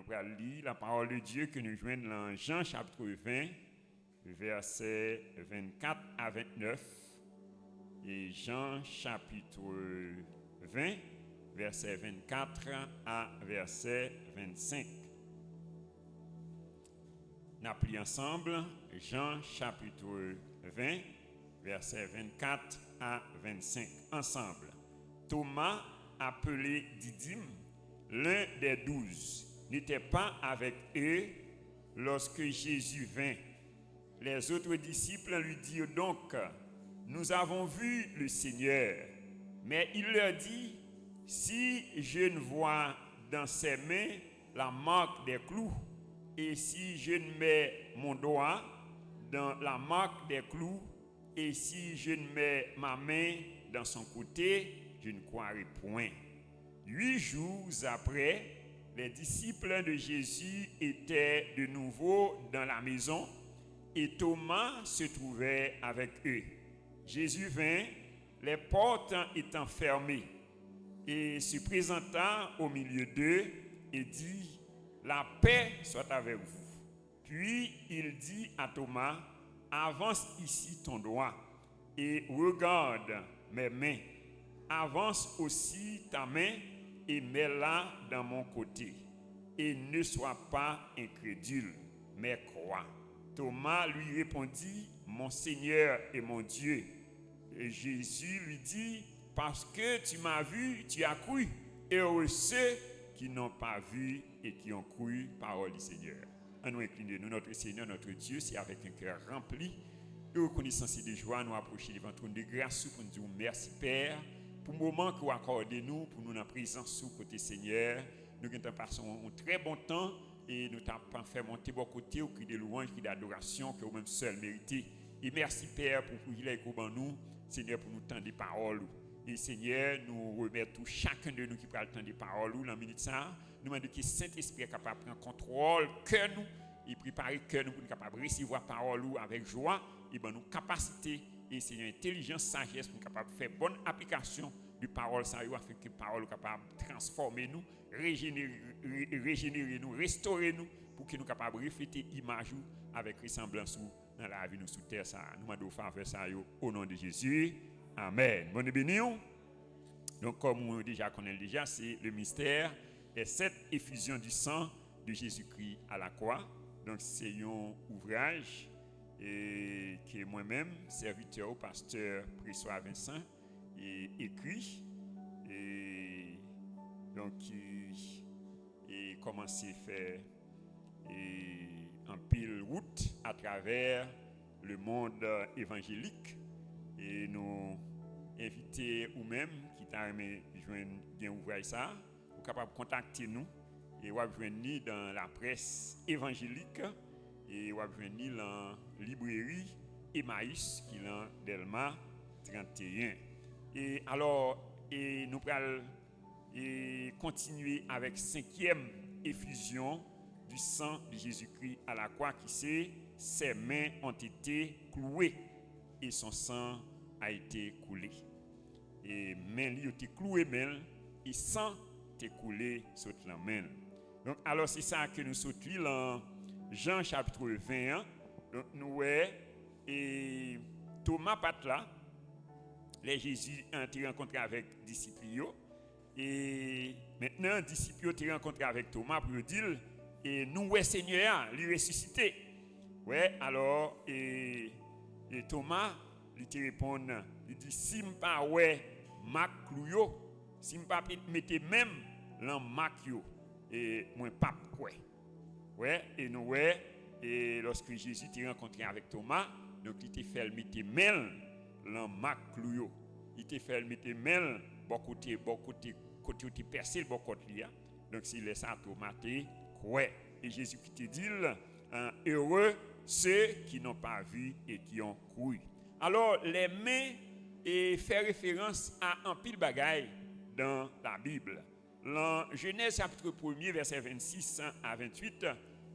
nous allons lire la parole de Dieu que nous joignons dans Jean chapitre 20, versets 24 à 29. Et Jean chapitre 20, verset 24 à verset 25. Nous appelons ensemble Jean chapitre 20, verset 24 à 25. Ensemble. Thomas, appelé Didyme, l'un des 12, n'était pas avec eux lorsque Jésus vint. Les autres disciples lui dirent donc: nous avons vu le Seigneur. Mais il leur dit: si je ne vois dans ses mains la marque des clous, et si je ne mets mon doigt dans la marque des clous, et si je ne mets ma main dans son côté, je ne croirai point. 8 jours après, les disciples de Jésus étaient de nouveau dans la maison et Thomas se trouvait avec eux. Jésus vint, les portes étant fermées, et se présenta au milieu d'eux et dit: la paix soit avec vous. Puis il dit à Thomas: avance ici ton doigt et regarde mes mains. Avance aussi ta main et mets-la dans mon côté. Et ne sois pas incrédule, mais crois. Thomas lui répondit: mon Seigneur et mon Dieu. Et Jésus lui dit: parce que tu m'as vu, tu as cru. Heureux ceux qui n'ont pas vu et qui ont cru. Parole du Seigneur. À nous incliner, nous, notre Seigneur, notre Dieu, c'est avec un cœur rempli de reconnaissance et de joie, nous approcher devant ton de grâce pour nous dire merci, Père, pour le moment que vous accordez nous, pour nous en présence sous côté Seigneur. Nous avons passé un très bon temps et nous avons fait monter vos côtés au cri de louange, au cri d'adoration que vous-même seul méritez. Et merci, Père, pour privilège qu'on nous, Seigneur, pour nous tendre des paroles. Et Seigneur, nous remettons chacun de nous qui prend le temps des paroles dans la minute ça. Nous demandons que Saint-Esprit est capable de prendre contrôle, que nous, et préparer que nous pour être capable de recevoir la parole avec joie, et ben nous capacité et Seigneur intelligence, sagesse pour être capable de faire bonne application de parole ça afin que la parole soit capable de transformer nous, régénérer nous, restaurer nous pour que nous capables de refléter l'image avec ressemblance dans la vie nous sous terre ça. Nous demandons faveur ça au nom de Jésus. Amen. Bonne béni. Donc comme on déjà connaît déjà, c'est le mystère et cette effusion du sang de Jésus-Christ à la croix. Donc c'est un ouvrage et que moi-même, serviteur au pasteur Préssoir Vincent, écrit et donc et commencé à faire en pile route à travers le monde évangélique et nous inviter ou même qui t'a aimé joindre un ouvrage ça, vous capable de contacter nous et vous joindre dans la presse évangélique et vous joindre dans la librairie Emmaüs qui est dans Delma 31. Et alors nous allons continuer avec 5e effusion du sang de Jésus-Christ à la croix qui c'est: ses mains ont été clouées et son sang a été coulé. Et main li ont été clouées et sang a coulé sur la main. Donc alors c'est ça que nous sortons dans Jean chapitre 21. Donc nous et Thomas pat là, les Jésus ont été rencontré avec disciples et maintenant disciples ont rencontré avec Thomas pour dire et nous Seigneur lui ressuscité. Ouais, alors et Thomas lui te répond, il dit si m'pa ouais mak clouyo, si m'pa mette même dans mak yo et moi pas quoi. Ouais, et nous et lorsque Jésus t'a rencontré avec Thomas, donc il t'a fait mettre même dans mak clouyo. Il t'a fait mettre même côté côté percé le côté là. Donc s'il est ça Thomas quoi. Et Jésus qui te dit heureux ceux qui n'ont pas vu et qui ont cru. Alors les mains et fait référence à un pile bagaille dans la Bible. Dans Genèse chapitre 1er verset 26 à 28,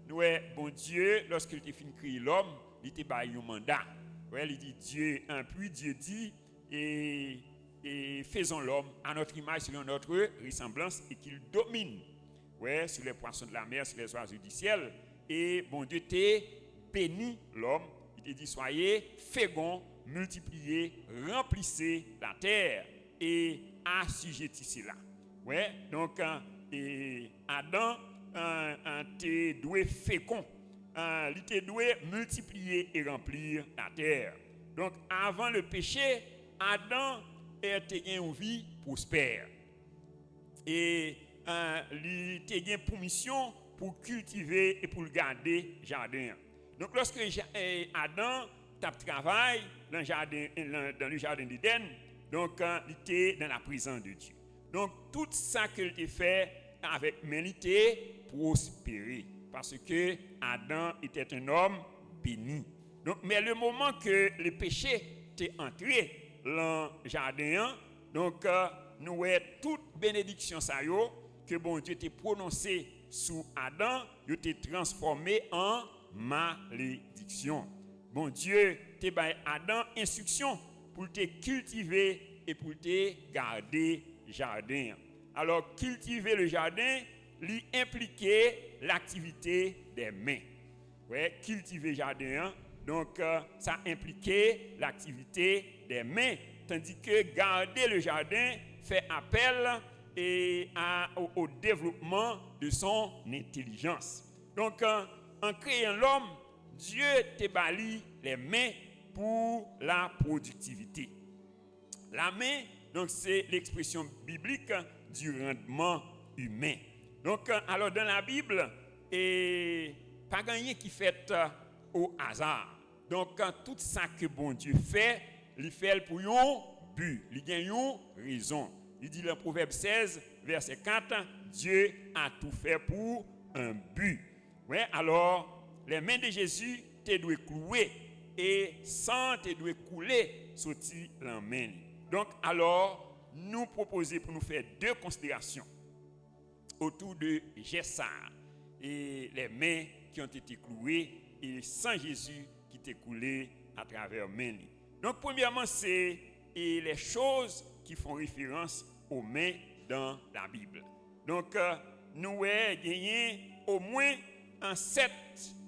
nous bon Dieu lorsqu'il t'a fini créer l'homme, il t'a baillé un mandat. Ouais, il dit Dieu puis Dieu dit et faisons l'homme à notre image selon notre ressemblance et qu'il domine ouais, sur les poissons de la mer, sur les oiseaux du ciel. Et bon Dieu t'a béni l'homme. Il t'a dit, soyez féconds, multipliez, remplissez la terre et assujettissez-la. Ouais, donc, et Adam t'es doué fécond. Il était doué multiplier et remplir la terre. Donc, avant le péché, Adam était une vie prospère. Et il était pour mission pour cultiver et pour garder le jardin. Donc, lorsque Adam travaille dans le jardin d'Éden, donc il était dans la présence de Dieu. Donc, tout ça qu'il a fait avec l'humanité prospéré. Parce que Adam était un homme béni. Donc, mais le moment que le péché est entré dans le jardin, donc nous avons toute bénédiction ça que bon Dieu t'a prononcé sous Adam, il t'a transformé en malédiction. Bon Dieu t'a donné Adam instruction pour te cultiver et pour te garder le jardin. Alors, cultiver le jardin, lui impliquer l'activité des mains. Ouais, cultiver le jardin, donc ça impliquait l'activité des mains, tandis que garder le jardin fait appel au développement de son intelligence. Donc, en créant l'homme, Dieu t'a bâti les mains pour la productivité. La main, donc, c'est l'expression biblique du rendement humain. Donc, alors dans la Bible, pas rien qui fait au hasard. Donc, tout ça que bon Dieu fait, il fait pour un but, il gagne une raison. Il dit dans Proverbe 16, verset 4, Dieu a tout fait pour un but. Ouais, alors, les mains de Jésus te doivent clouer et sang te doit couler sortir la main. Donc, alors, nous proposons pour nous faire deux considérations autour de Gessar et les mains qui ont été clouées et le sang Jésus qui t'est coulé à travers mains. Donc, premièrement, c'est les choses qui font référence aux mains dans la Bible. Donc, nous avons gagné au moins 7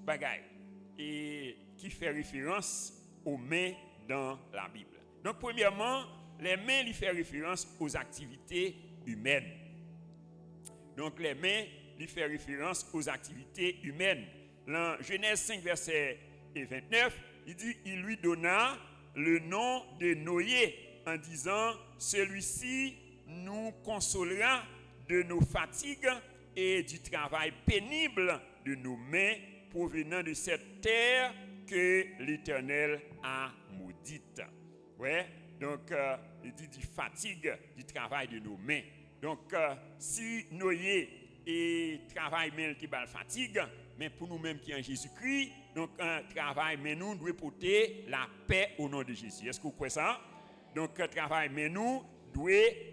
bagailles et qui fait référence aux mains dans la Bible. Donc, premièrement, les mains lui font référence aux activités humaines. Donc, les mains lui font référence aux activités humaines. Dans Genèse 5, verset 29, il dit, il lui donna le nom de Noé en disant, celui-ci nous consolera de nos fatigues et du travail pénible de nos mains provenant de cette terre que l'Éternel a maudite. Ouais, donc il dit du fatigue du travail de nos mains. Donc si Noé et travail main qui bal fatigue, mais pour nous-mêmes qui en Jésus-Christ, donc un travail mais nous doit porter la paix au nom de Jésus. Est-ce que vous croyez ça? Donc travail mais nous doit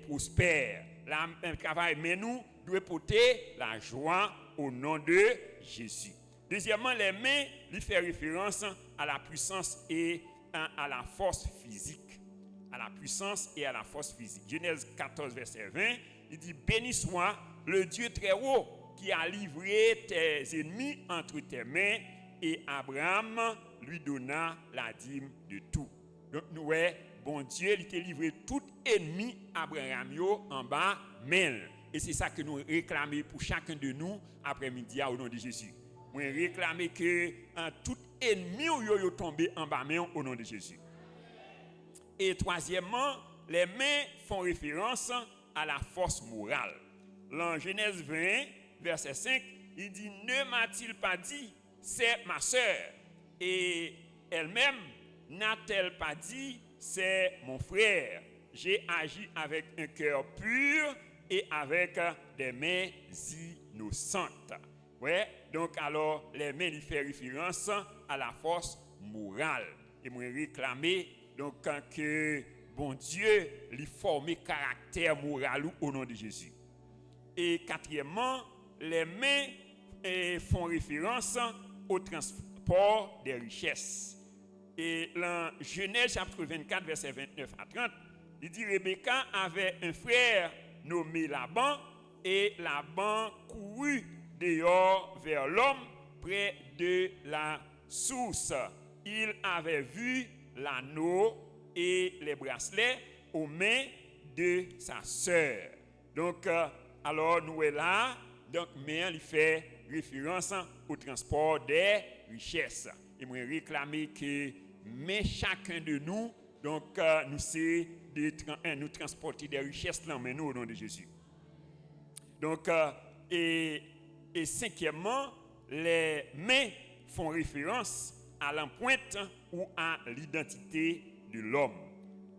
prospérer. Le travail mais nous doit porter la joie au nom de Jésus. Deuxièmement, les mains lui fait référence à la puissance et à la force physique. À la puissance et à la force physique. Genèse 14, verset 20, il dit, béni soit le Dieu très haut qui a livré tes ennemis entre tes mains, et Abraham lui donna la dîme de tout. Donc nous voyons, bon Dieu, il t'a livré tout ennemi Abraham en bas main. Et c'est ça que nous réclamons pour chacun de nous après-midi au nom de Jésus. Nous réclamons que tout ennemi est tombé en bas main au nom de Jésus. Et troisièmement, les mains font référence à la force morale. Dans Genèse 20, verset 5, il dit, ne m'a-t-il pas dit, c'est ma sœur? Et elle-même, n'a-t-elle pas dit, c'est mon frère? J'ai agi avec un cœur pur et avec des mains innocentes. Ouais, donc alors, les mains lui font référence à la force morale. Et moi réclamer donc que bon Dieu lui forme caractère moral au nom de Jésus. Et quatrièmement, les mains font référence au transport des richesses. Et dans Genèse chapitre 24, verset 29 à 30, il dit, Rebecca avait un frère nommé Laban, et Laban courut dehors vers l'homme près de la source. Il avait vu l'anneau et les bracelets aux mains de sa sœur. Donc, alors nous sommes là, donc, mais il fait référence au transport des richesses. Et moi réclamer que mais chacun de nous, donc nous c'est nous transporter des richesses là, mais nous au nom de Jésus. Donc et cinquièmement, les mains font référence à l'empreinte ou à l'identité de l'homme.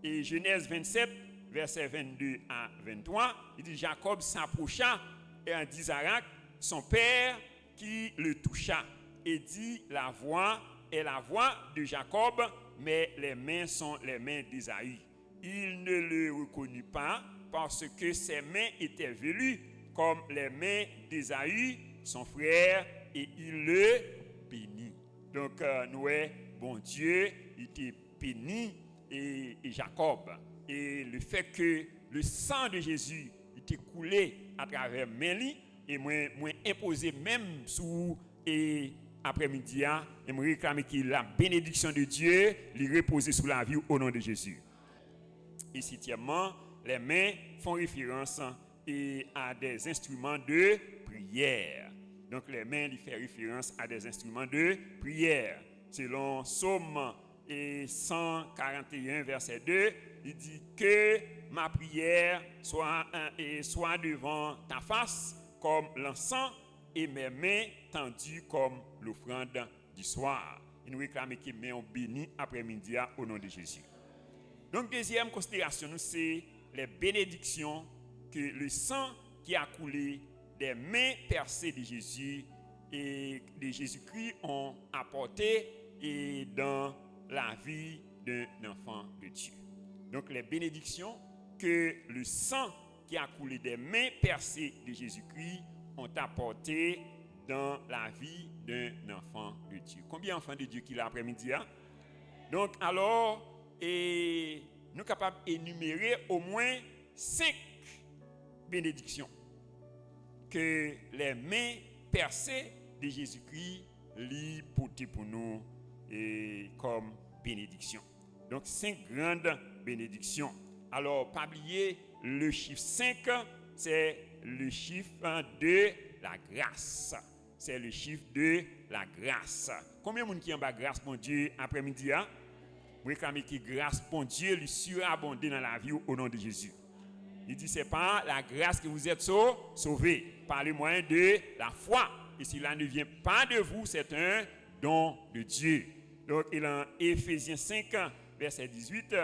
Et Genèse 27, versets 22 à 23, il dit Jacob s'approcha et en d'Isaac, son père, qui le toucha, et dit la voix est la voix de Jacob, mais les mains sont les mains d'Isaïe. Il ne le reconnut pas parce que ses mains étaient velues comme les mains d'Isaïe, son frère, et il le bénit. Donc, nous, bon Dieu, il était béni et Jacob. Et le fait que le sang de Jésus était coulé à travers Méli, et moi imposé même sous et après-midi, et me réclamer que la bénédiction de Dieu lui repose sur la vie au nom de Jésus. Et septièmement, les mains font référence à des instruments de prière. Donc les mains lui font référence à des instruments de prière. Selon Psaume 141, verset 2, il dit que ma prière soit devant ta face comme l'encens et mes mains tendues comme l'offrande du soir. Il nous réclame que mes mains bénies après-midi au nom de Jésus. Donc, deuxième considération, c'est les bénédictions que le sang qui a coulé des mains percées de Jésus et de Jésus-Christ ont apporté et dans la vie d'un enfant de Dieu. Donc, les bénédictions que le sang qui a coulé des mains percées de Jésus-Christ ont apporté dans la vie d'un enfant de Dieu. Combien d'enfants de Dieu qu'il a après-midi? Donc, alors, et nous sommes capables d'énumérer au moins 5 bénédictions que les mains percées de Jésus-Christ lui portent pour nous et comme bénédiction. Donc, 5 grandes bénédictions. Alors, pas oublier le chiffre 5, c'est le chiffre de la grâce. C'est le chiffre de la grâce. Combien de gens qui ont la grâce, mon Dieu, après-midi? Vous réclamez que grâce, mon Dieu, lui surabonder dans la vie au nom de Jésus. Il dit, c'est pas la grâce que vous êtes sauvés par le moyen de la foi. Et cela ne vient pas de vous, c'est un don de Dieu. Donc, il en Éphésiens 5, verset 18,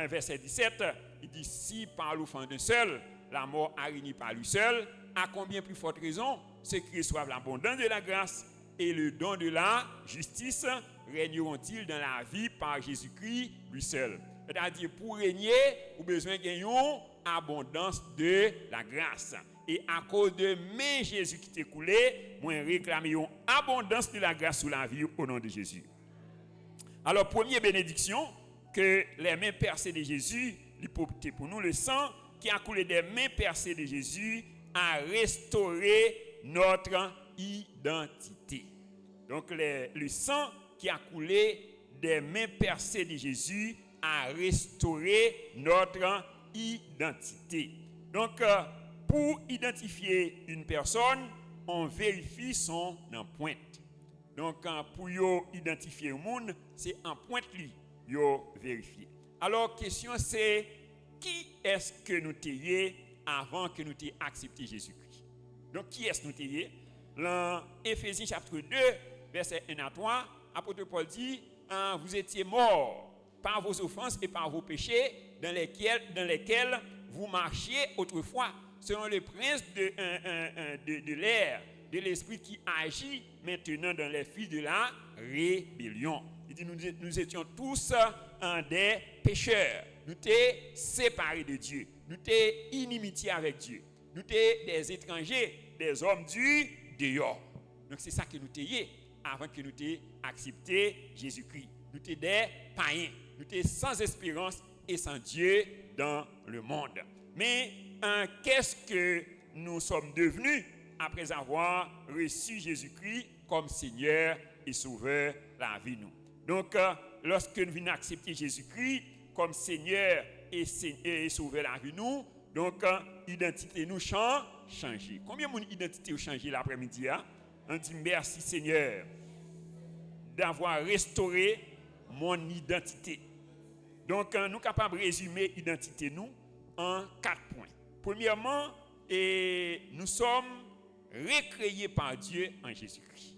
verset 17, il dit, si par l'offense d'un seul, la mort a régné par lui seul, à combien plus forte raison, ceux qui reçoivent l'abondance de la grâce et le don de la justice régneront-ils dans la vie par Jésus-Christ lui seul. C'est-à-dire, pour régner, vous avez besoin d'une abondance de la grâce. Et à cause de mes Jésus qui t'est coulé, moi réclame une abondance de la grâce sur la vie au nom de Jésus. Alors, première bénédiction, que les mains percées de Jésus, l'hypothèse pour nous, le sang qui a coulé des mains percées de Jésus, a restauré notre identité. Donc, le sang qui a coulé des mains percées de Jésus a restauré notre identité. Donc, pour identifier une personne, on vérifie son empreinte. Donc, pour identifier le monde, c'est empreinte lui, vérifier. Alors, question c'est, qui est-ce que nous t'ayons avant que nous t'ayons accepté Jésus-Christ? Donc, qui est-ce que nous t'ayons? Dans Éphésiens chapitre 2, verset 1 à 3, apôtre Paul dit, vous étiez morts par vos offenses et par vos péchés dans lesquels vous marchiez autrefois, selon le prince de l'air, de l'esprit qui agit maintenant dans les fils de la rébellion. Il dit, nous étions tous des pécheurs. Nous étions séparés de Dieu. Nous étions inimitiés avec Dieu. Nous étions des étrangers, des hommes du dehors. Donc c'est ça que nous étions avant que nous ayons accepté Jésus-Christ. Nous étions des païens. Nous étions sans espérance et sans Dieu dans le monde. Mais qu'est-ce que nous sommes devenus après avoir reçu Jésus-Christ comme Seigneur et Sauveur la vie nous. Donc, lorsque nous venons accepter Jésus-Christ comme Seigneur et Sauveur la vie nous, donc, identité nous changée. Combien de mon identité a changé l'après-midi? On dit merci Seigneur d'avoir restauré mon identité. Donc, nous sommes capables de résumer l'identité nous en 4 points. Premièrement, nous sommes recréés par Dieu en Jésus-Christ.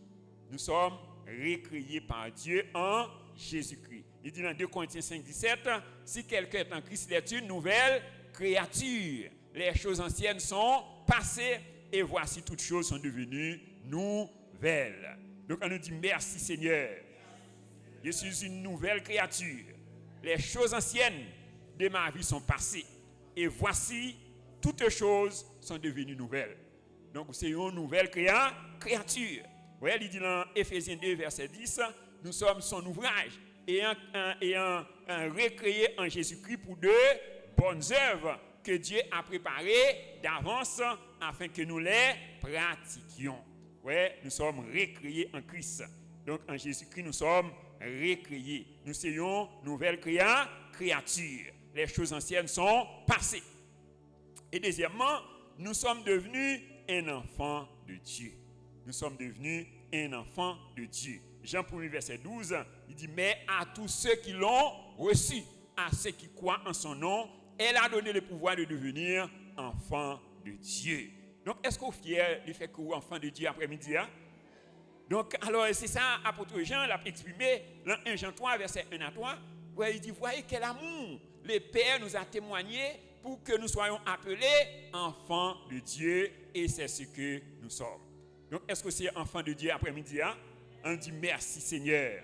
Nous sommes recréés par Dieu en Jésus-Christ. Il dit dans 2 Corinthiens 5, 17, si quelqu'un est en Christ, il est une nouvelle créature. Les choses anciennes sont passées et voici toutes choses sont devenues nouvelles. Donc on nous dit merci Seigneur. Je suis une nouvelle créature. Les choses anciennes de ma vie sont passées et voici toutes choses sont devenues nouvelles. Donc c'est une nouvelle créature. Ouais, il dit dans Éphésiens 2 verset 10, nous sommes son ouvrage ayant recréé en Jésus-Christ pour de bonnes œuvres que Dieu a préparées d'avance afin que nous les pratiquions. Ouais, nous sommes recréés en Christ. Donc en Jésus-Christ nous sommes recréés. Nous sommes une nouvelle créature. Les choses anciennes sont passées. Et deuxièmement, nous sommes devenus un enfant de Dieu. Nous sommes devenus un enfant de Dieu. Jean 1 verset 12, il dit, mais à tous ceux qui l'ont reçu, à ceux qui croient en son nom, elle a donné le pouvoir de devenir enfant de Dieu. Donc, est-ce qu'on est fier du fait que vous êtes enfant de Dieu après-midi? Donc, alors, c'est ça, apôtre Jean l'a exprimé dans 1 Jean 3, verset 1 à 3, où il dit, voyez quel amour le Père nous a témoigné pour que nous soyons appelés enfants de Dieu, et c'est ce que nous sommes. Donc, est-ce que c'est enfant de Dieu après-midi? On dit merci Seigneur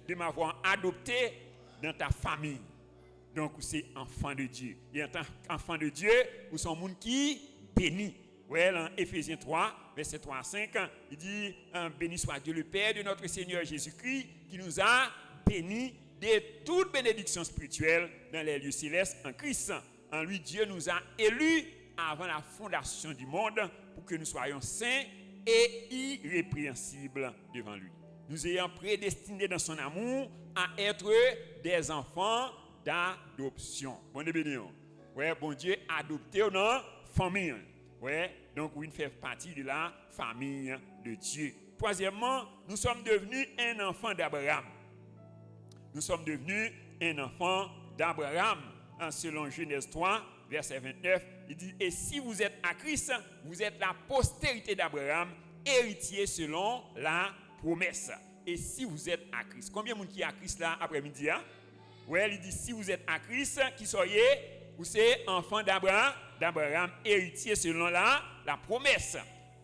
de m'avoir adopté dans ta famille. Donc, c'est enfant de Dieu. Et en tant qu'enfant de Dieu, nous sommes monde qui bénit. Ouais, dans Éphésiens 3, verset 3 à 5, il dit, béni soit Dieu le Père de notre Seigneur Jésus-Christ, qui nous a bénis de toute bénédiction spirituelle dans les lieux célestes en Christ. En lui, Dieu nous a élus avant la fondation du monde pour que nous soyons saints et irrépréhensibles devant lui. Nous ayons prédestinés dans son amour à être des enfants d'adoption. Bon béni. Ouais, bon Dieu adopté dans la famille. Ouais, donc oui, nous faisons partie de la famille de Dieu. Troisièmement, nous sommes devenus un enfant d'Abraham. Nous sommes devenus un enfant d'Abraham. Selon Genèse 3, verset 29, il dit, et si vous êtes à Christ, vous êtes la postérité d'Abraham, héritier selon la promesse. Et si vous êtes à Christ, combien de monde qui est à Christ là après-midi? Ouais, il dit, si vous êtes à Christ, qui soyez, vous êtes enfant d'Abraham, héritier selon la promesse.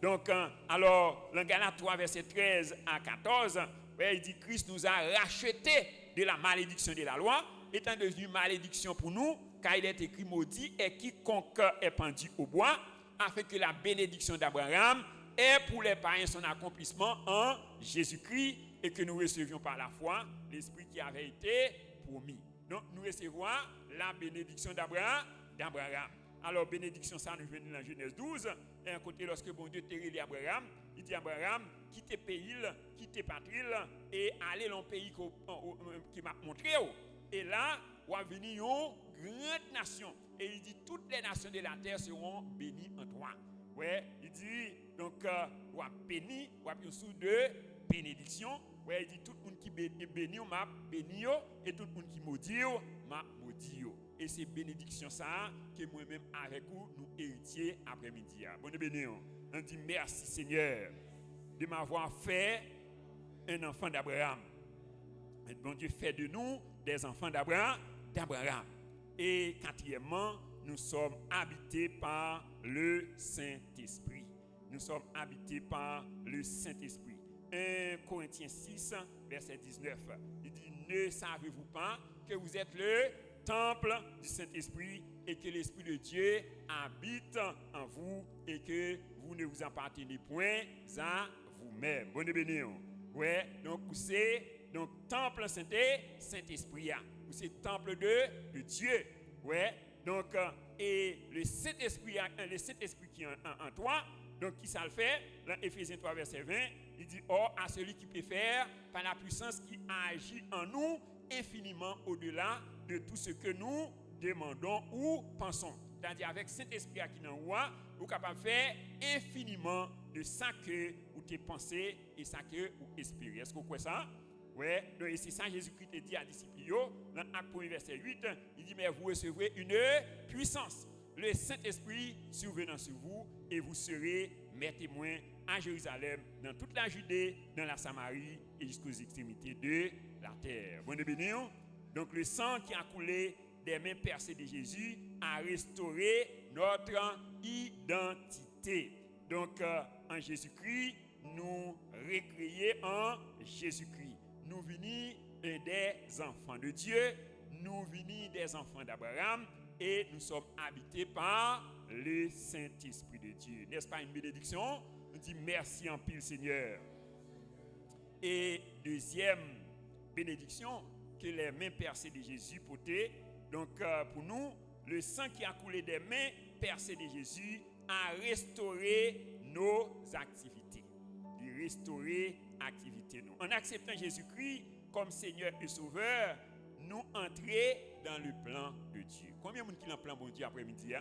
Donc, alors, dans Galates 3, verset 13 à 14, ouais, il dit, Christ nous a rachetés de la malédiction de la loi, étant devenu malédiction pour nous, car il est écrit maudit et quiconque est pendu au bois, afin que la bénédiction d'Abraham ait pour les païens son accomplissement en Jésus-Christ et que nous recevions par la foi l'Esprit qui avait été promis. Donc nous recevons la bénédiction d'Abraham. Alors bénédiction ça nous vient dans Genèse 12, et un côté lorsque bon Dieu t'a Abraham, il dit Abraham, quitte pays, quitte patrie et allez dans le pays qui m'a montré. Et là, on va venir une grande nation. Et il dit, toutes les nations de la terre seront bénies en toi. Ouais, il dit, donc, on va béni, on va bien sous de bénédiction. Ouais, il dit, tout le monde qui bénit, m'a béni, et tout le monde qui maudit, m'a maudit. Et c'est bénédiction ça que moi-même avec vous, nous héritiers après-midi. Bonne béni. On dit, merci Seigneur de m'avoir fait un enfant d'Abraham. Et bon Dieu fait de nous des enfants d'Abraham. Et quatrièmement, nous sommes habités par le Saint-Esprit. Nous sommes habités par le Saint-Esprit. 1 Corinthiens 6, verset 19. Il dit, ne savez-vous pas que vous êtes le temple du Saint-Esprit et que l'Esprit de Dieu habite en vous et que vous ne vous appartenez point à vous-même. Bonne béni. Ouais, donc c'est donc temple Saint-Esprit. C'est temple de Dieu. Ouais. Donc et le Saint-Esprit qui est en toi, donc qui ça le fait, dans Éphésiens 3, verset 20, il dit, or à celui qui peut faire, par la puissance qui agit en nous, infiniment au-delà de tout ce que nous demandons ou pensons. C'est-à-dire avec Saint-Esprit qui est en vous, vous êtes capable de faire infiniment de ça que vous avez pensé et ça que vous espérez. Est-ce que vous croyez ça? Oui, donc c'est ça Jésus-Christ dit à disciples, dans Acte 1, verset 8, il dit, mais vous recevrez une puissance. Le Saint-Esprit survenant sur vous et vous serez mes témoins à Jérusalem, dans toute la Judée, dans la Samarie et jusqu'aux extrémités de la terre. Bon béni. Donc le sang qui a coulé des mains percées de Jésus a restauré notre identité. Donc en Jésus-Christ, nous recréés en Jésus-Christ. Nous venons des enfants de Dieu, nous venons des enfants d'Abraham et nous sommes habités par le Saint-Esprit de Dieu. N'est-ce pas une bénédiction? On dit merci en pile Seigneur. Et deuxième bénédiction, que les mains percées de Jésus portaient. Donc pour nous, le sang qui a coulé des mains percées de Jésus a restauré nos activités. Il restaurer activités nous. En acceptant Jésus-Christ comme Seigneur et Sauveur, nous entrer dans le plan de Dieu. Combien de monde qui est dans le plan bon Dieu après-midi?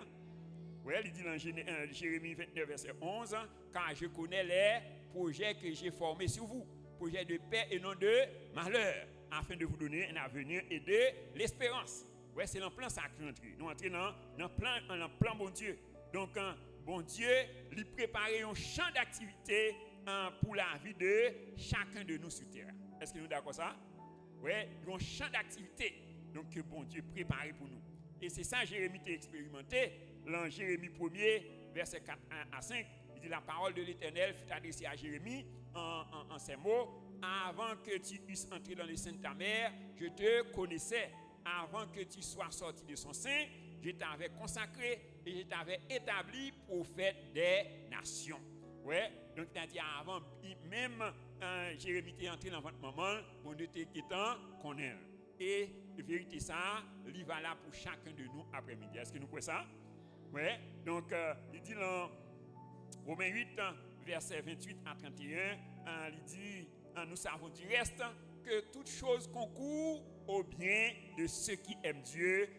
Oui, il dit dans Jérémie 29, verset 11, car je connais les projets que j'ai formés sur vous, projets de paix et non de malheur, afin de vous donner un avenir et de l'espérance. Oui, c'est dans le plan ça que nous entrons. Nous entrons dans le plan bon Dieu. Donc, bon Dieu, lui préparer un champ d'activité pour la vie de chacun de nous sur terre. Est-ce que nous sommes d'accord ça? Oui, un champ d'activité. Donc, que bon Dieu préparé pour nous. Et c'est ça Jérémie t'a expérimenté. Dans Jérémie 1er, verset 4 à 5, il dit la parole de l'Éternel fut adressée à Jérémie en ces mots. Avant que tu eusses entré dans le sein de ta mère, je te connaissais. Avant que tu sois sorti de son sein, je t'avais consacré et je t'avais établi prophète des nations. Ouais, donc c'est-à-dire avant, même Jérémie était entré dans votre maman, mon Dieu était qu'on aime. Et la vérité ça, il va là pour chacun de nous après-midi. Est-ce que nous croyons ça? Ouais, donc il dit dans Romains 8, verset 28 à 31, il dit, nous savons du reste que toute chose concourt au bien de ceux qui aiment Dieu,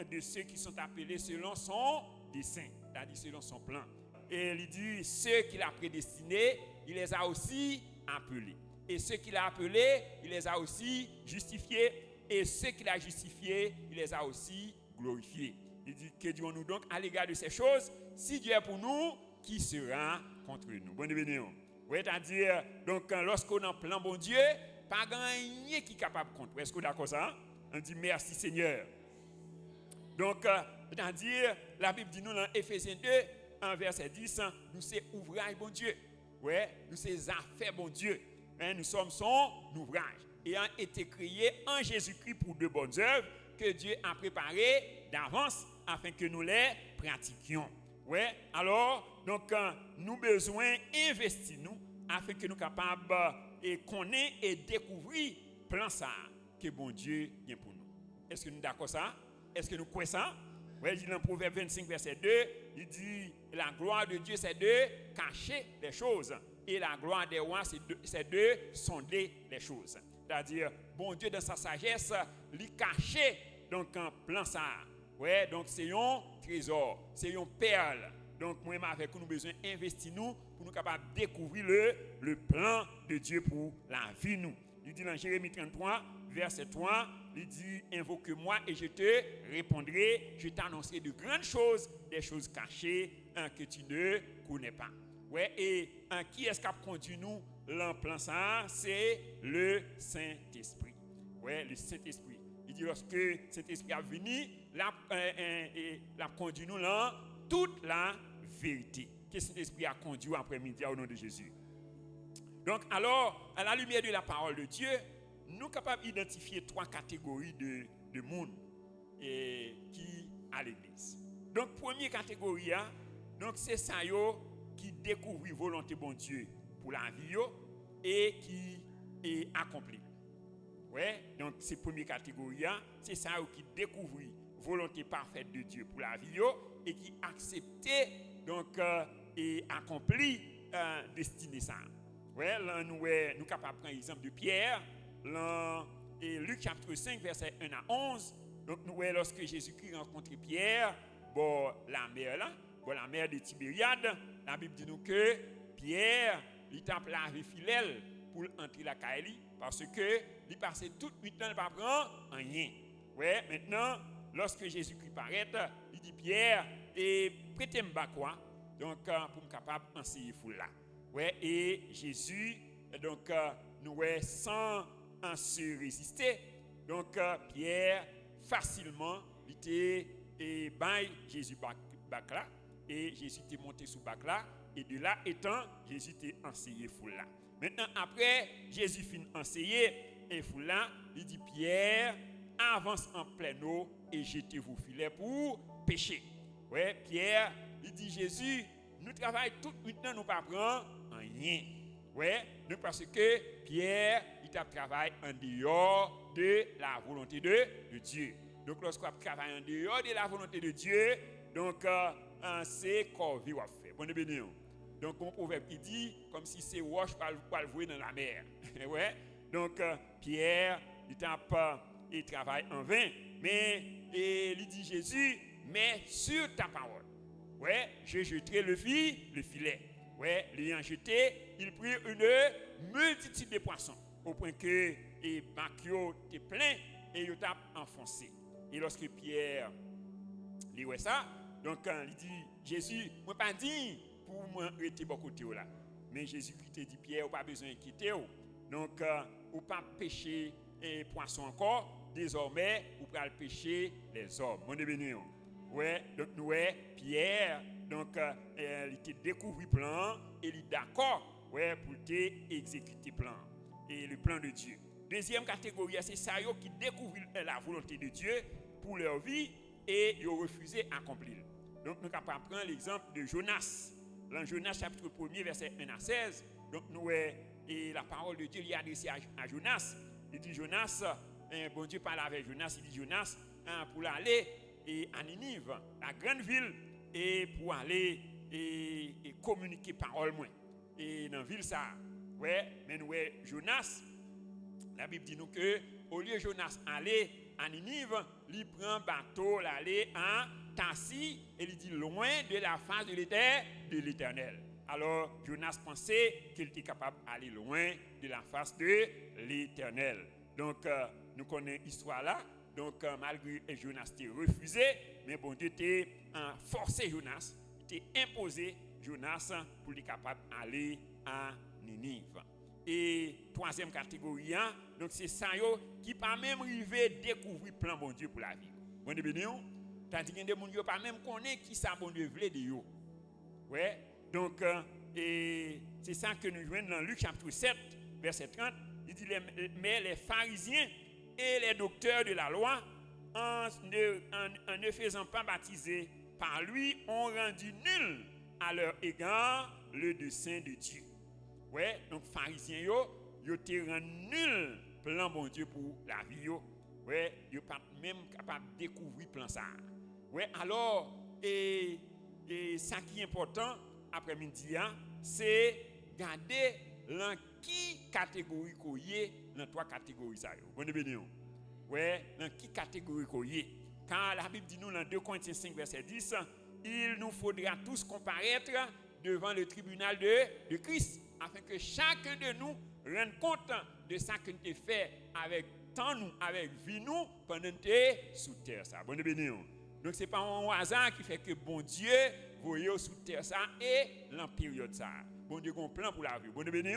de ceux qui sont appelés selon son dessein, c'est-à-dire selon son plan. Et il dit, ceux qu'il a prédestinés, il les a aussi appelés. Et ceux qu'il a appelés, il les a aussi justifiés. Et ceux qu'il a justifiés, il les a aussi glorifiés. Il dit, que dirons-nous donc à l'égard de ces choses? Si Dieu est pour nous, qui sera contre nous? Bonne béni. Oui, c'est-à-dire, donc lorsqu'on a un plan bon Dieu, pas rien qui est capable de contre. Est-ce que vous êtes d'accord ça? On dit merci Seigneur. Donc, c'est-à-dire, la Bible dit nous dans Éphésiens 2, verset 10, nous sommes ouvrage bon Dieu. Ouais, nous sommes affaires bon Dieu. Nous sommes son ouvrage. Ayant été créés en Jésus-Christ pour de bonnes œuvres que Dieu a préparées d'avance afin que nous les pratiquions. Ouais, alors, donc, nous besoin investir nous afin que nous capables de connaître et découvrir plan ça que bon Dieu vient pour nous. Est-ce que nous sommes d'accord ça? Est-ce que nous croyons ça? Oui, il dit dans Proverbe 25, verset 2, il dit, la gloire de Dieu, c'est de cacher les choses. Et la gloire des rois, c'est de sonder les choses. C'est-à-dire, bon Dieu, dans sa sagesse, lui cacher, donc, un plan ça. Oui, donc, c'est un trésor, c'est une perle. Donc, moi, avec nous, besoin d'investir nous pour nous capables de découvrir le plan de Dieu pour la vie, nous. Il dit dans Jérémie 33, verset 3, il dit, invoque-moi et je te répondrai, je t'annoncerai de grandes choses, des choses cachées que tu ne connais pas. Ouais, et qui est-ce qui a conduit nous l'emplan ça? C'est le Saint-Esprit. Ouais, le Saint-Esprit. Il dit, lorsque Saint-Esprit a venu, l'a conduit nous dans toute la vérité. Que Saint-Esprit a conduit après-midi au nom de Jésus. Donc, alors, à la lumière de la parole de Dieu, nous sommes capables d'identifier 3 catégories de monde qui à l'église. Donc, première catégorie, donc c'est ça qui découvre volonté bon Dieu pour la vie et qui est accompli. Ouais, donc c'est première catégorie, c'est ça qui découvre volonté parfaite de Dieu pour la vie et qui acceptait donc et accomplit destiné ça. Ouais, là nous sommes capables de prendre l'exemple de Pierre, là, et Luc chapitre 5 verset 1 à 11. Donc nous lorsque Jésus-Christ rencontre Pierre, la mer de Tibériade, la Bible dit nous que Pierre il t'a lavé filel pour entrer la Kaili parce que il passait toute nuit dans le pas prendre rien. Ouais, maintenant lorsque Jésus-Christ paraît, il dit Pierre et prêtez-moi quoi donc pour me capable enseigner foule là. Ouais, et Jésus donc nous sans se résister. Donc Pierre facilement il était et Jésus bac là et Jésus était monté sous bac là et de là étant Jésus était enseigné foule là. Maintenant après Jésus finit enseigner et foule là, il dit Pierre avance en pleine eau et jetez vos filets pour pêcher. Ouais, Pierre il dit Jésus nous travaillons toute nuit nous pas prendre rien. Ouais, donc parce que Pierre il travaille en dehors de la volonté de Dieu. Donc lorsqu'on travaille en dehors de la volonté de Dieu, donc c'est corvée à faire. Bonne béni. Donc un proverbe qui dit comme si c'est roche pour le voir dans la mer. Ouais. Donc Pierre il travaille en vain, mais il dit Jésus, mais sur ta parole. Ouais, je jetterai le filet. Ouais, l'ayant jeté, il prit une multitude de poissons au point que et Bacchio était plein et il t'a enfoncé. Et lorsque Pierre lit ça, donc il dit Jésus, moi pas dit pour moi rester bon côté là. Mais Jésus-Christ dit Pierre, pas besoin d'inquiéter. Donc ou pas pêcher et poisson encore, désormais ou pas pêcher les hommes. Mon béni. Ouais, donc nous Pierre donc il était découvert plan et il est d'accord ouais pour exécuter plan et le plan de Dieu. Deuxième catégorie c'est ça qui découvre la volonté de Dieu pour leur vie et ils ont refusé d'accomplir. Donc nous allons prendre l'exemple de Jonas. Dans Jonas chapitre 1er verset 1 à 16, donc nous et la parole de Dieu il est adressée à Jonas. Il dit Jonas, bon Dieu parle avec Jonas, il dit Jonas pour aller et à Ninive, la grande ville, et pour aller et communiquer parole moins. Et dans la ville ça, ouais, mais nous Jonas, la Bible dit nous que au lieu de Jonas aller à Ninive, il prend bateau l'aller à Tassi et il dit loin de la face de l'Éternel. Alors Jonas pensait qu'il était capable d'aller loin de la face de l'Éternel. Donc nous connaissons l'histoire là. Donc malgré Jonas était refusé, mais bon Dieu était forcé Jonas, était imposé Jonas pour être capable d'aller à Ninive. Et troisième catégorie, donc c'est ça qui pas même arrivé découvrir le plan bon Dieu pour la vie. Bon Dieu béni, tandis que des gens pas même connaît qui ça bon Dieu veut de yo. Ouais, donc et c'est ça que nous voyons dans Luc chapitre 7 verset 30, il dit mais les pharisiens et les docteurs de la loi, en ne faisant pas baptiser par lui, ont rendu nul à leur égard le dessein de Dieu. Ouais, donc pharisiens yo te rendu nul plan bon Dieu pour la vie yo. Ouais, yo pas même capable de découvrir plan ça. Ouais, alors et ça qui est important après-midi c'est garder dans qui catégorie qu'on y est dans trois catégories ça yo. Bonne béni. Ouais, dans qui catégorie qu'on y est. Quand la Bible dit nous dans 2 Corinthiens 5 verset 10, il nous faudra tous comparaître devant le tribunal de Christ afin que chacun de nous rende compte de ça que nous avons fait avec temps nous, avec vie nous pendant que nous sous terre ça. Bonne béni. Donc c'est pas un hasard qui fait que bon Dieu voyait sous terre ça et la période ça. Bon Dieu a un plan pour la vie. Bonne béni.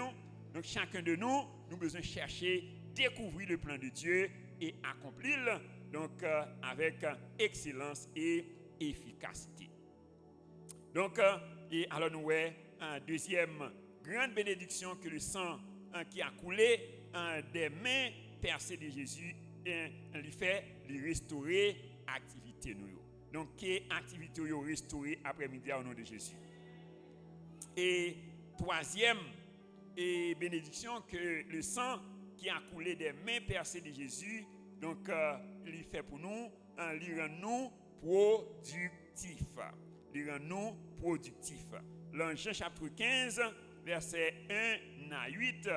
Donc chacun de nous, nous besoin chercher, découvrir le plan de Dieu et accomplir donc avec excellence et efficacité. Donc et alors nous une deuxième grande bénédiction que le sang qui a coulé des mains percées de Jésus lui fait lui restaurer activité nous. Donc qui activité yo restaurer après-midi au nom de Jésus. Et troisième et bénédiction que le sang qui a coulé des mains percées de Jésus, donc il fait pour nous il rend nous productifs. Il rend nous productifs. Dans Jean chapitre 15, verset 1 à 8,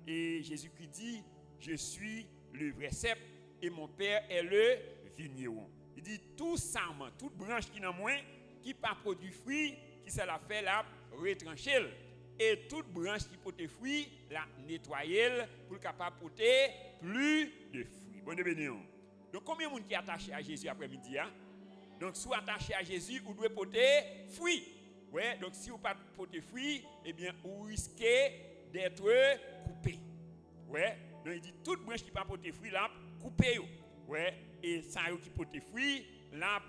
et Jésus-Christ dit, je suis le vrai cep et mon Père est le vigneron. Il dit, tout sarment, toute branche qui n'a moins, qui pas produit fruit, qui ça la fait la retrancher. Et toute branche qui porte fruit, la nettoyer pour capable porter plus de fruits. Bon béni. Donc combien de monde qui est attaché à Jésus après-midi? Donc si vous êtes attaché à Jésus, vous devez porter fruit. Ouais, donc si vous ne portez pas fruit, eh bien vous risquez d'être coupé. Ouais, donc il dit toute branche qui ne porte pas fruit, là, coupez. Ouais, et ça qui porte fruit, là,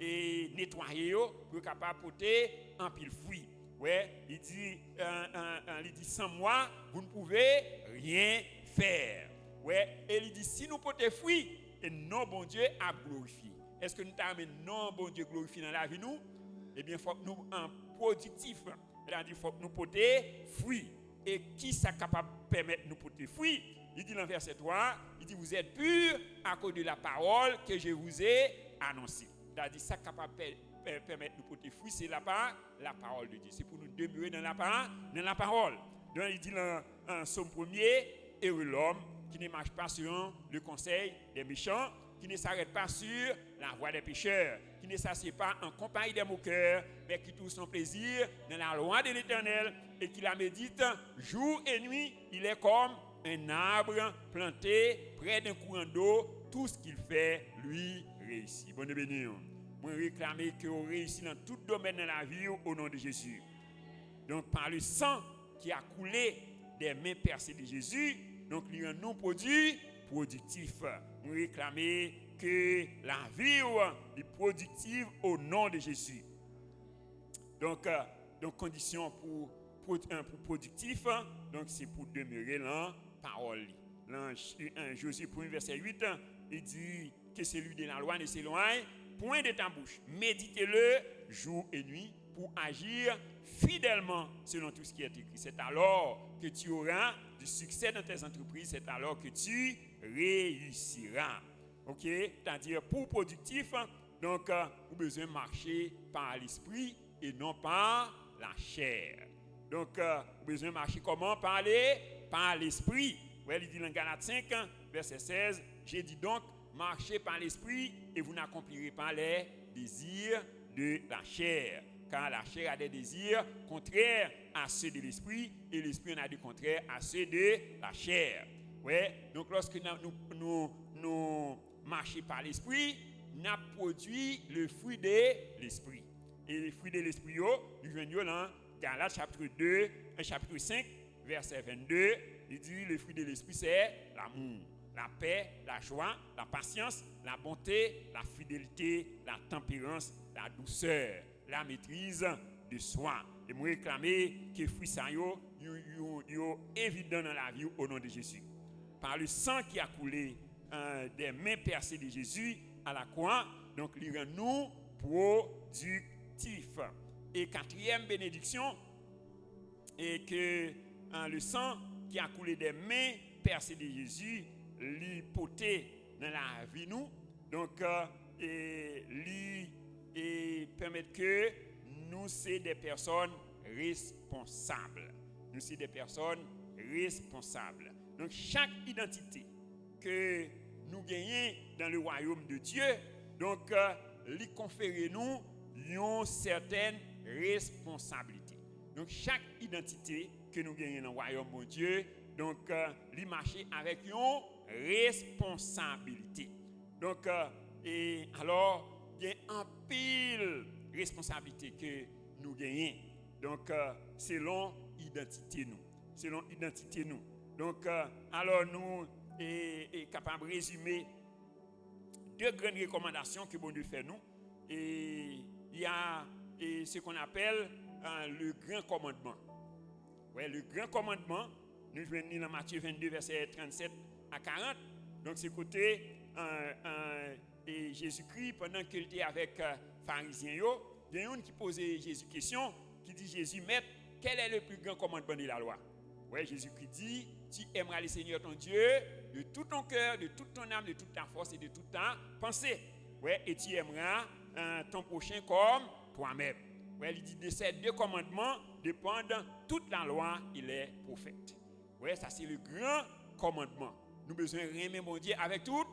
et nettoyer pour capable porter un pile fruit. Ouais, il dit sans moi, vous ne pouvez rien faire. Ouais, et il dit si nous portons fruit, et non bon Dieu a glorifié. Est-ce que nous t'amenons non bon Dieu glorifié dans la vie nous? Eh bien, il faut que nous soyons productifs. C'est-à-dire il faut que nous portions fruit. Et qui est capable de permettre de nous porter fruit? Il dit dans le verset 3, il dit vous êtes purs à cause de la parole que je vous ai annoncée. C'est-à-dire ça capable de permettre de nous porter fruit, c'est la parole de Dieu. C'est pour nous demeurer dans la parole. Donc il dit dans Psaume 1er, heureux l'homme qui ne marche pas sur le conseil des méchants, qui ne s'arrête pas sur la voie des pécheurs, qui ne s'assied pas en compagnie des moqueurs, mais qui trouve son plaisir dans la loi de l'Éternel et qui la médite jour et nuit. Il est comme un arbre planté près d'un courant d'eau. Tout ce qu'il fait, lui, réussit. Bonne béni. Moi, réclamer que vous réussissez dans tout domaine de la vie au nom de Jésus. Donc, par le sang qui a coulé des mains percées de Jésus, donc, il rend nous produits productifs. Nous réclamer que la vie est productive au nom de Jésus. Donc condition pour productif, donc c'est pour demeurer dans la parole. Dans Josué 1 verset 8, il dit que celui de la loi ne s'éloigne point de ta bouche. Méditez-le jour et nuit pour agir fidèlement selon tout ce qui est écrit. C'est alors que tu auras du succès dans tes entreprises, c'est alors que tu réussiras. Ok? C'est-à-dire pour productif, donc vous avez besoin de marcher par l'esprit et non par la chair. Donc vous avez besoin de marcher comment? Par l'esprit. Ouais, il dit dans Galates 5, verset 16, j'ai dit donc, marchez par l'esprit et vous n'accomplirez pas les désirs de la chair. Car la chair a des désirs contraires à ceux de l'esprit et l'esprit en a des contraires à ceux de la chair. Ouais, donc lorsque nous marchons par l'esprit, nous produisons le fruit de l'esprit. Et le fruit de l'esprit, nous venons dans Galates chapitre 2, chapitre 5, verset 22. Il dit le fruit de l'esprit, c'est l'amour, la paix, la joie, la patience, la bonté, la fidélité, la tempérance, la douceur, la maîtrise de soi. Et moi réclamer que les fruits sont évidents dans la vie au nom de Jésus. Par le sang qui a coulé des mains percées de Jésus à la croix, donc il rend nous productifs. Et quatrième bénédiction, et que le sang qui a coulé des mains percées de Jésus, l'hypothèse dans la vie nous, donc et permettre que nous sommes des personnes responsables. Nous sommes des personnes responsables. Donc chaque identité que nous gagnons dans le royaume de Dieu, donc lui conférer nous une certaine responsabilité. Donc chaque identité que nous gagnons dans le royaume de Dieu, donc lui marcher avec une responsabilité. Donc et alors il y a un pile responsabilité que nous gagnons. Donc selon identité nous. Selon identité nous. Donc alors nous est capable de résumer deux grandes recommandations que bon Dieu fait nous. Et il y a ce qu'on appelle le grand commandement. Ouais, le grand commandement, nous venons dans Matthieu 22, verset 37 à 40. Donc c'est côté et Jésus-Christ, pendant qu'il était avec pharisiens, il y a un qui posait Jésus une question, qui dit Jésus, maître, quel est le plus grand commandement de la loi? Ouais, Jésus-Christ dit, tu aimeras le Seigneur ton Dieu de tout ton cœur, de toute ton âme, de toute ta force et de toute ta pensée. ouais, et tu aimeras ton prochain comme toi-même. Ouais, il dit de ces deux commandements dépendent toute la loi et les prophètes. Ouais, ça c'est le grand commandement. Nous avons besoin de aimer mon Dieu avec toute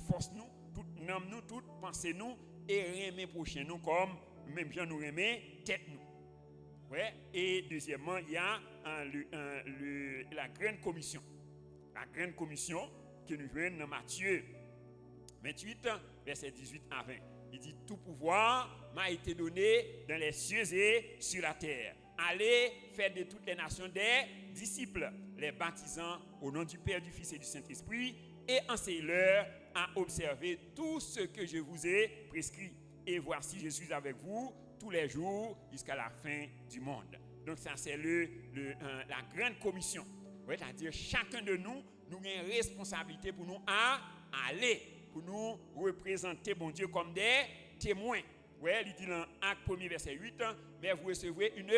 force nous, toute âme nous, toute pensée nous, et aimer prochain nous comme même gens nous aimer tête nous. Ouais, et deuxièmement, il y a la grande commission. La grande commission que nous voyons dans Matthieu 28, verset 18 à 20. Il dit, tout pouvoir m'a été donné dans les cieux et sur la terre. Allez faire de toutes les nations des disciples, les baptisant au nom du Père, du Fils et du Saint-Esprit, et enseignez-leur à observer tout ce que je vous ai prescrit. Et voici, je suis avec vous tous les jours jusqu'à la fin du monde. Donc ça c'est la grande commission. C'est-à-dire chacun de nous, nous avons une responsabilité pour nous à aller, pour nous représenter bon Dieu comme des témoins. Ouais, il dit dans Acte 1 verset 8, mais vous recevrez une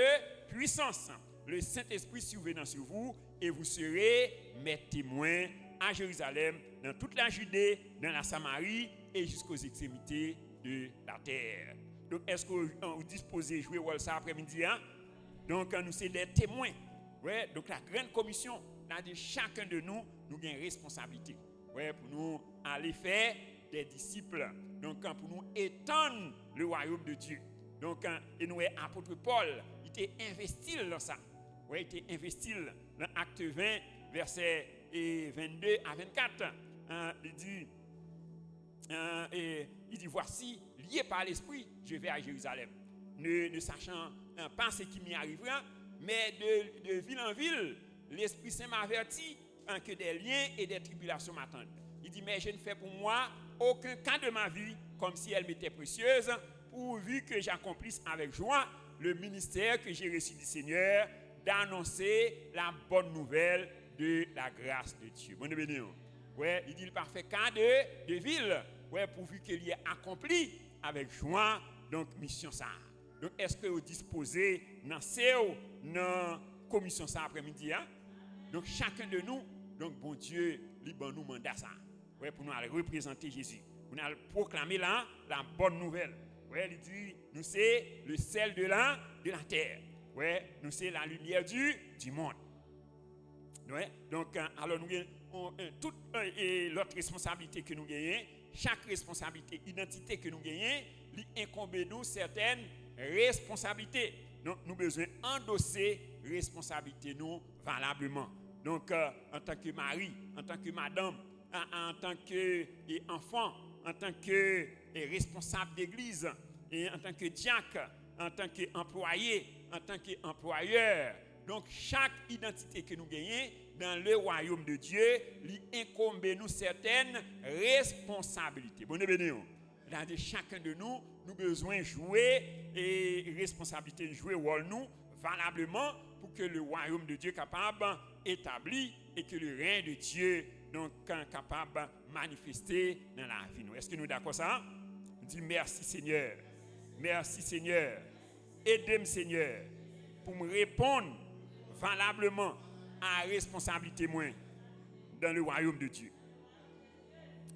puissance. Le Saint-Esprit survenant sur vous et vous serez mes témoins à Jérusalem, dans toute la Judée, dans la Samarie et jusqu'aux extrémités de la terre. Donc, est-ce que vous disposez de jouer ça après-midi? Hein? Donc, nous sommes des témoins. Ouais, donc, la grande commission, de chacun de nous, nous avons une responsabilité. Ouais, pour nous aller faire des disciples. Donc, pour nous étendre le royaume de Dieu. Donc, et nous, apôtre Paul, il était investi dans ça. Ouais, il était investi dans Acte 20, versets 22 à 24. Il dit, voici, lié par l'Esprit, je vais à Jérusalem. Ne sachant pas ce qui m'y arrivera, mais de ville en ville, l'Esprit Saint m'avertit que des liens et des tribulations m'attendent. Il dit, mais je ne fais pour moi aucun cas de ma vie comme si elle m'était précieuse, pourvu que j'accomplisse avec joie le ministère que j'ai reçu du Seigneur, d'annoncer la bonne nouvelle de la grâce de Dieu. Bon béni. Ouais, il dit le parfait cas de ville. Ouais, pourvu qu'il y ait accompli avec joie, donc mission ça. Donc, est-ce que vous disposez dans la commission ça après-midi? Hein? Donc, chacun de nous, donc, bon Dieu, libre nous mandat ça. Ouais, pour nous aller représenter Jésus. Pour nous aller proclamer la bonne nouvelle. Ouais, il dit, nous c'est le sel de la terre. Ouais, nous c'est la lumière du monde. Ouais, donc, alors, nous toute l'autre responsabilité que nous gagnons, chaque responsabilité, identité que nous gagnons, il incombe nous certaines responsabilités. Donc, nous avons besoin d'endosser responsabilité nous valablement. Donc, en tant que mari, en tant que madame, en tant qu'enfant, en tant que responsable d'église, et en tant que diacre, en tant qu'employé, en tant qu'employeur. Donc, chaque identité que nous gagnons dans le royaume de Dieu, il incombe nous certaines responsabilités. Bon béni. C'est-à-dire chacun de nous, nous besoin de jouer et responsabilité de jouer rôle nous valablement pour que le royaume de Dieu soit capable établi et que le règne de Dieu donc capable de manifester dans la vie. Est-ce que nous sommes d'accord ça? On dit merci Seigneur. Merci Seigneur. Aidez-moi Seigneur pour me répondre valablement à la responsabilité moi dans le royaume de Dieu.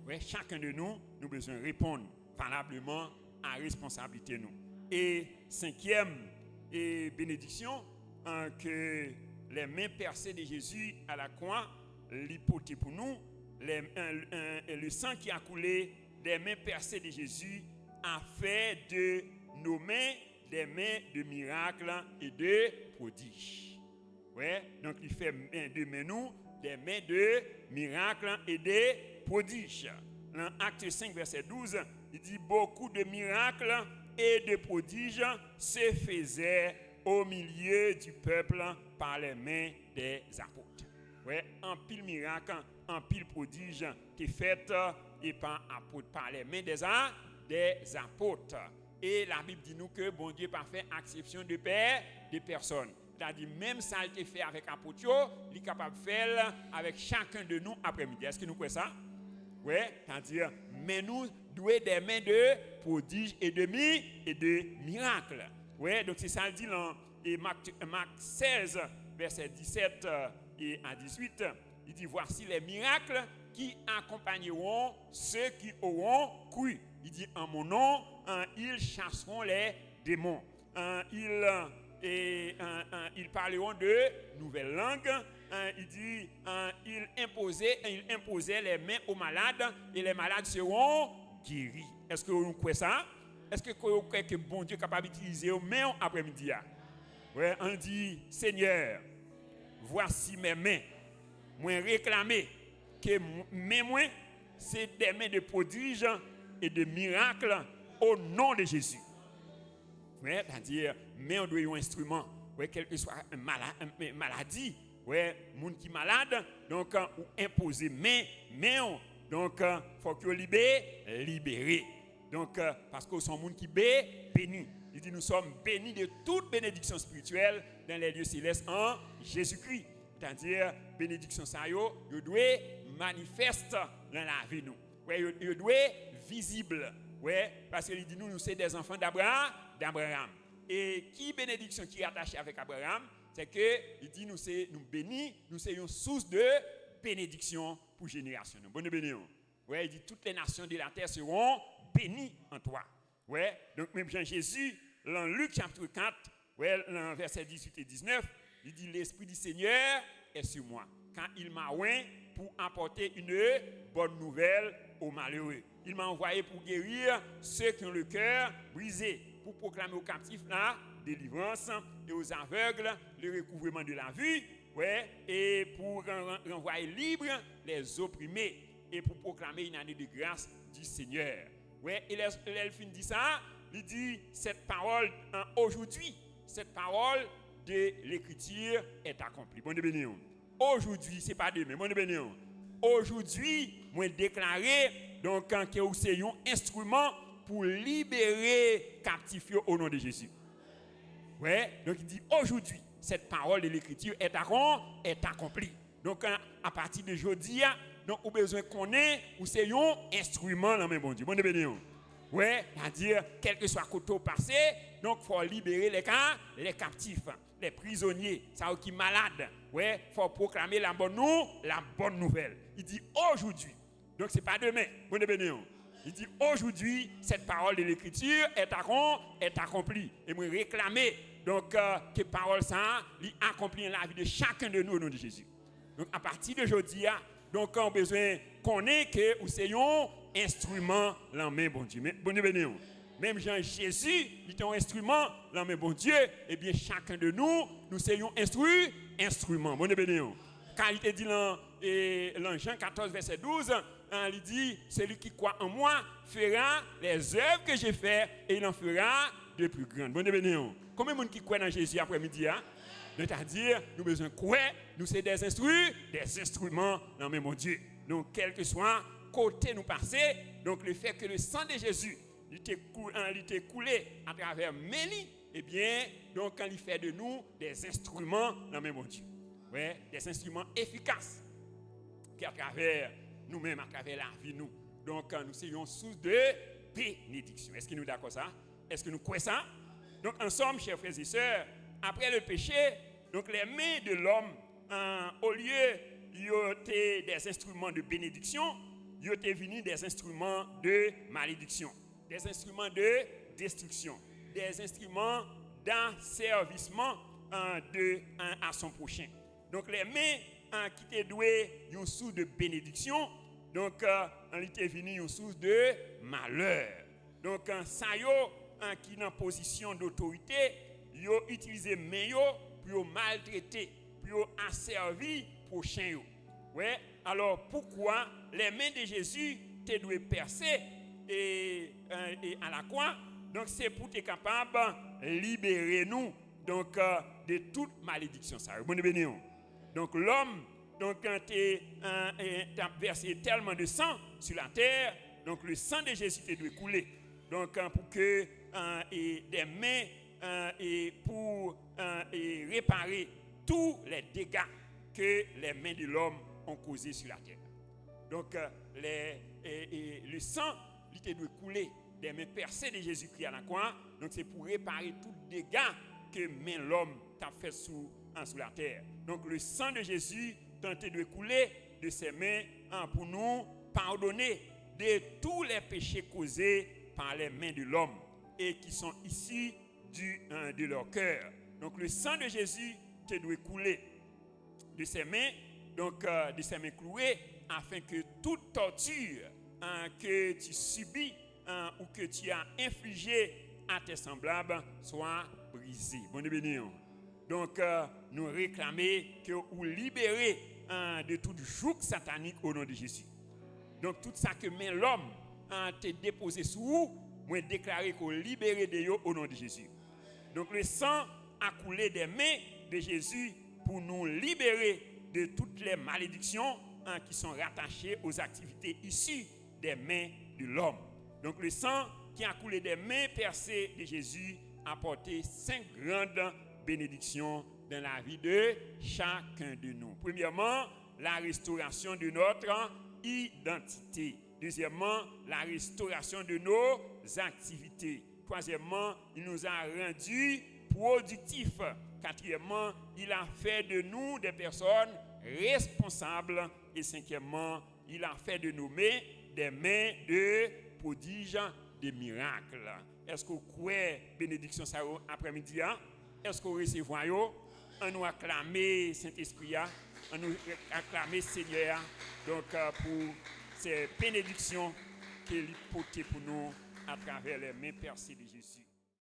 Ouais, chacun de nous, nous besoin répondre valablement à la responsabilité nous. Et cinquième bénédiction, que les mains percées de Jésus à la croix, l'hypothèse pour nous, le sang qui a coulé des mains percées de Jésus a fait de nos mains des mains de miracles et de prodiges. Ouais, donc il fait de nous des mains de miracles et de prodiges. Dans Acte 5, verset 12, il dit beaucoup de miracles et de prodiges se faisaient au milieu du peuple par les mains des apôtres. Ouais, en pile miracle, en pile prodige qui fait et par les mains des apôtres. Et la Bible dit nous que bon Dieu n'a pas fait exception de personnes. C'est-à-dire même ça a été fait avec apôtres, il est capable de faire avec chacun de nous après-midi. Est-ce que nous croyons ça? Oui, c'est-à-dire mais nous doués des mains de prodiges et de miracles. Oui, donc c'est ça le dit dans Marc 16, verset 17 et à 18. Il dit voici les miracles qui accompagneront ceux qui auront cru. il dit en mon nom, ils chasseront les démons. Ils parleront de nouvelles langues. Il dit ils imposaient les mains aux malades et les malades seront guéris. Est-ce que vous croyez ça? Est-ce que vous croyez que bon Dieu est capable d'utiliser aux mains après-midi? Ouais, on dit Seigneur, voici mes mains. Moi réclamer que mes mains c'est des mains de prodiges et de miracles au nom de Jésus. Ouais, c'est-à-dire, mais on doit avoir un instrument. Ouais, quel que soit une maladie, ouais, monde qui est malade, donc ou imposer mais donc faut que libérer. Donc parce que sont monde qui béni. Il dit nous sommes bénis de toute bénédiction spirituelle dans les lieux célestes en Jésus-Christ. C'est-à-dire bénédiction ça yo doit manifeste dans la vie nous. Ouais, yo doit visible. Ouais, parce qu'il dit nous sommes des enfants d'Abraham. Et qui bénédiction qui est attachée avec Abraham, c'est que il dit nous bénis, nous sommes une source de bénédiction pour génération. Bonne bénédiction. Ouais, il dit toutes les nations de la terre seront bénies en toi. Ouais, donc même Jean-Jésus dans Luc chapitre 4, ouais, dans versets 18 et 19, il dit l'esprit du Seigneur est sur moi quand il m'a oint pour apporter une bonne nouvelle aux malheureux. Il m'a envoyé pour guérir ceux qui ont le cœur brisé, pour proclamer aux captifs la délivrance et aux aveugles le recouvrement de la vue, ouais, et pour renvoyer libres les opprimés et pour proclamer une année de grâce du Seigneur. Ouais, et l'Elphine dit ça, il dit cette parole aujourd'hui, cette parole de l'écriture est accomplie. Bon béni. Aujourd'hui, c'est pas demain. Bon béni. Aujourd'hui, moi déclarer donc que vous êtes un instrument pour libérer captifs au nom de Jésus. Ouais, donc il dit aujourd'hui, cette parole de l'écriture est accomplie. Donc à partir de aujourd'hui, donc vous avez besoin qu'on ait ou c'est un instrument dans mes bon Dieu. Bon béni. Ouais, c'est-à-dire quel que soit le côté passé, donc il faut libérer les captifs, les prisonniers, ça qui sont malades. Ouais, faut proclamer la bonne nouvelle. Il dit aujourd'hui. Donc c'est pas demain. Bon béni. Il dit aujourd'hui cette parole de l'écriture est accomplie et moi réclamer donc que parole ça accomplie dans la vie de chacun de nous au nom de Jésus. Donc à partir d'aujourd'hui, donc on a besoin qu'on ait que ou c'est un instrument dans main bon Dieu. Bon béni. Même Jean Jésus, il est un instrument dans main bon Dieu, et bien chacun de nous sommes un instrument. Bon béni. Quand il te dit dans Jean 14 verset 12, il dit celui qui croit en moi fera les œuvres que j'ai faites et il en fera de plus grandes. Bon béni. Combien de monde qui croit dans Jésus après-midi? C'est-à-dire, nous avons besoin de croire, nous sommes des instruments dans le mon Dieu. Donc, quel que soit côté nous passer, donc le fait que le sang de Jésus il était coulé à travers Mélie, eh bien, donc quand il fait de nous des instruments dans le mon Dieu. Ouais, des instruments efficaces qui à travers nous-mêmes, à travers la vie, nous. Donc, nous sommes source de bénédiction. Est-ce que nous d'accord ça? Est-ce que nous croyons ça? Donc, en somme, chers frères et sœurs, après le péché, donc les mains de l'homme, au lieu d'être des instruments de bénédiction, ils étaient venus des instruments de malédiction, des instruments de destruction, des instruments d'asservissement à son prochain. Donc les mains qui étaient douées une source de bénédiction, donc on était venu une source de malheur. Donc ça qui est en position d'autorité, ils ont utilisé mains pour maltraiter, pour asservir prochain. Ouais. Alors pourquoi les mains de Jésus te doivent percer et à la croix? Donc c'est pour être capable de libérer nous donc de toute malédiction. Ça. Bon béni. Donc l'homme donc quand a versé tellement de sang sur la terre, donc le sang de Jésus te doit couler. Donc pour que des mains et pour réparer tous les dégâts que les mains de l'homme ont causés sur la terre. Donc, le sang, il doit couler des mains percées de Jésus-Christ à la croix. Donc, c'est pour réparer tous les dégâts que main l'homme t'a fait sous la terre. Donc, le sang de Jésus doit couler de ses mains pour nous pardonner de tous les péchés causés par les mains de l'homme et qui sont issus de leur cœur. Donc le sang de Jésus te doit couler de ses mains, donc de ses mains clouées, afin que toute torture que tu subis ou que tu as infligée à tes semblables soit brisée. Bonne béni. Donc nous réclamer que vous libérez de tout joug satanique au nom de Jésus. Donc tout ça que met l'homme te déposé sous vous, moi déclarer qu'on libéré de eux au nom de Jésus. Donc le sang a coulé des mains de Jésus pour nous libérer de toutes les malédictions qui sont rattachées aux activités issues des mains de l'homme. Donc le sang qui a coulé des mains percées de Jésus a apporté 5 grandes bénédictions dans la vie de chacun de nous. Premièrement, la restauration de notre identité. Deuxièmement, la restauration de nos activités. Troisièmement, il nous a rendus productifs. Quatrièmement, il a fait de nous des personnes responsables. Et cinquièmement, il a fait de nous des mains de prodiges, de miracles. Est-ce que vous croyez bénédiction ça après-midi? Est-ce que vous recevez? On nous acclamer Saint-Esprit, on nous acclamer Seigneur. Donc pour ces bénédictions qu'il porte pour nous à travers les mains percées de Jésus.